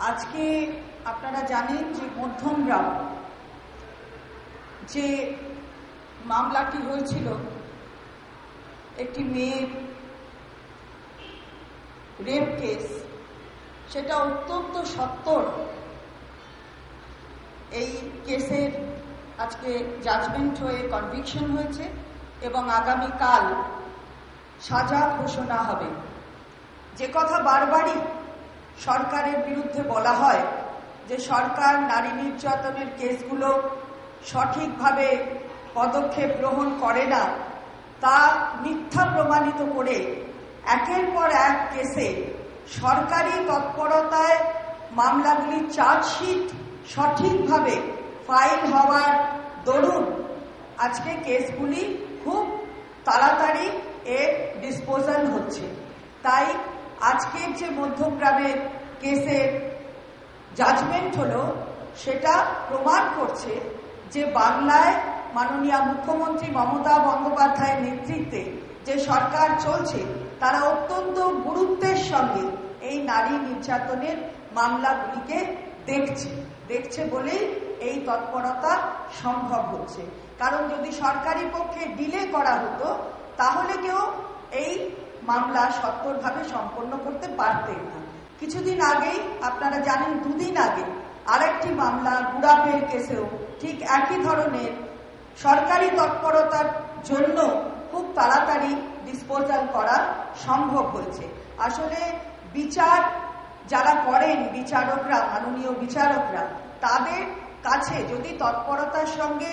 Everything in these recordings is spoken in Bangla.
আজকে আপনারা জানেন যে মধ্যমগ্রাম যে মামলাটি হয়েছিল একটি মেয়ের রেপ কেস, সেটা অত্যন্ত সত্বর এই কেসের আজকে জাজমেন্ট হয়ে কনভিকশন হয়েছে এবং আগামীকাল সাজা ঘোষণা হবে। যে কথা বারবারই সরকারের বিরুদ্ধে বলা হয় যে সরকার নারী নির্যাতনের কেসগুলো সঠিকভাবে পদক্ষেপ গ্রহণ করে না, তা মিথ্যা প্রমাণিত করে একের পর এক কেসে সরকারি তৎপরতায় মামলাগুলি চার্জশিট সঠিকভাবে ফাইল হওয়ার দরুন আজকে কেসগুলি খুব তাড়াতাড়ি এর ডিসপোজাল হচ্ছে। তাই আজকের যে মধ্যমগ্রামের কেসের জাজমেন্ট হলো, সেটা প্রমাণ করছে যে বাংলায় মাননীয় মুখ্যমন্ত্রী মমতা বন্দ্যোপাধ্যায়ের নেতৃত্বে যে সরকার চলছে, তারা অত্যন্ত গুরুত্বের সঙ্গে এই নারী নির্যাতনের মামলাগুলিকে দেখছে বলেই এই তৎপরতা সম্ভব হচ্ছে। কারণ যদি সরকারি পক্ষে ডিলে করা হতো তাহলে কেউ এই মামলা সত্বরভাবে সম্পন্ন করতে পারতেন না। কিছুদিন আগেই আপনারা জানেন, দুদিন আগে আরেকটি মামলা গুড়াপের কেসেও ঠিক একই ধরনের সরকারি তৎপরতার জন্য খুব তাড়াতাড়ি ডিসপোজাল করা সম্ভব হয়েছে। আসলে বিচার যারা করেন বিচারকরা, মাননীয় বিচারকরা, তাদের কাছে যদি তৎপরতার সঙ্গে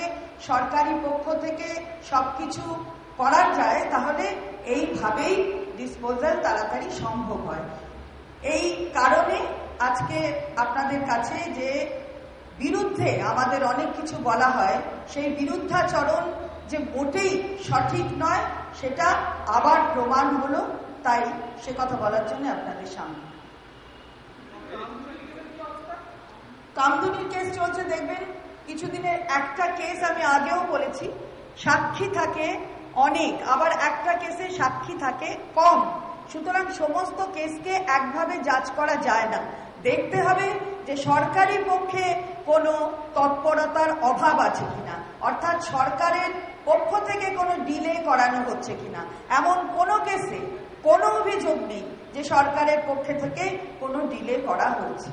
সরকারি পক্ষ থেকে সবকিছু করা যায় তাহলে এইভাবেই ডিসপোজাল তাড়াতাড়ি সম্ভব হয়। এই কারণে আজকে আপনাদের কাছে যে বিরুদ্ধে আমাদের অনেক কিছু বলা হয়, সেই বিরুদ্ধাচরণ যে মোটেই সঠিক নয় সেটা আবার প্রমাণ হলো। তাই সে কথা বলার জন্য আপনাদের সামনে। কামদুনির কেস চলছে, দেখবেন কিছুদিনের একটা কেস আমি আগেও বলেছি, সাক্ষী থাকে অনেক, আবার একটা কেসে সাক্ষী থাকে কম। সুতরাং সমস্ত কেসকে একভাবে জাজ করা যায় না। দেখতে হবে যে সরকারি পক্ষে কোনো তৎপরতার অভাব আছে কিনা, অর্থাৎ সরকারের পক্ষ থেকে কোনো ডিলে করানো হচ্ছে কিনা। এমন কোনো কেসে কোনো অভিযোগ নেই যে সরকারের পক্ষে থেকে কোনো ডিলে করা হয়েছে।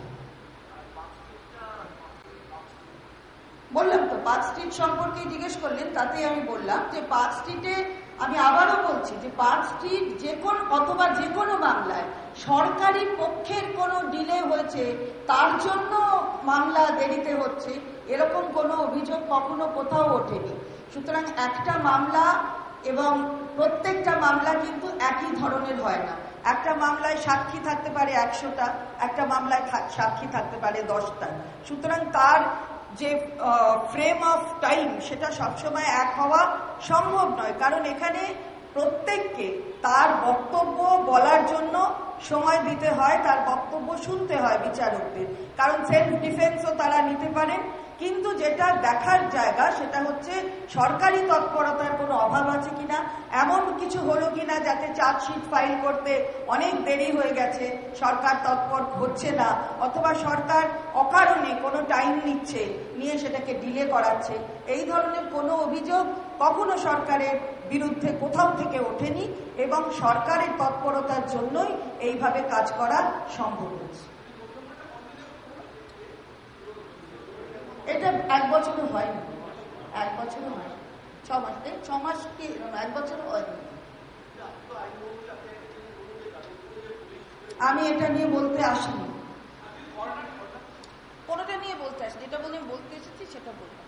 বললাম তো, পার্ক স্ট্রিট সম্পর্কে জিজ্ঞেস করলেন, তাতেই আমি বললাম যে পার্ক স্ট্রিটে, আমি আবারও বলছি যে পার্ক স্ট্রিট অথবা যে কোনো মামলায় সরকারি পক্ষের কোনো ডিলে হয়েছে, তার জন্য মামলা দেরিতে হচ্ছে, এরকম কোনো অভিযোগ কখনো কোথাও ওঠেনি। সুতরাং একটা মামলা এবং প্রত্যেকটা মামলা কিন্তু একই ধরনের হয় না। একটা মামলায় সাক্ষী থাকতে পারে 100টা, একটা মামলায় সাক্ষী থাকতে পারে 10টা। সুতরাং তার যে ফ্রেম অফ টাইম সেটা সবসময় এক হওয়া সম্ভব নয়, কারণ এখানে প্রত্যেককে তার বক্তব্য বলার জন্য সময় দিতে হয়, তার বক্তব্য শুনতে হয় বিচারকদের। কারণ সেলফ ডিফেন্সও তারা নিতে পারেন। কিন্তু যেটা দেখার জায়গা সেটা হচ্ছে সরকারি তৎপরতার কোনো অভাব আছে কিনা, এমন কিছু হলো কিনা যাতে চার্জশিট ফাইল করতে অনেক দেরি হয়ে গেছে, সরকার তৎপর হচ্ছে না, অথবা সরকার অকারণে কোনো টাইম নিয়ে সেটাকে ডিলে করাচ্ছে। এই ধরনের কোনো অভিযোগ কখনো সরকারের বিরুদ্ধে কোথাও থেকে ওঠেনি এবং সরকারের তৎপরতার জন্যই এইভাবে কাজ করা সম্ভব হয়েছে। এটা 1 বছরও হয়নি, 1 বছরও হয়নি, 6 মাস, 6 মাস কি 1 বছরও হয়নি। আমি এটা নিয়ে বলতে আসিনি, কোনোটা নিয়ে বলতে আসিনি, এটা বলতে এসেছি সেটা বললাম।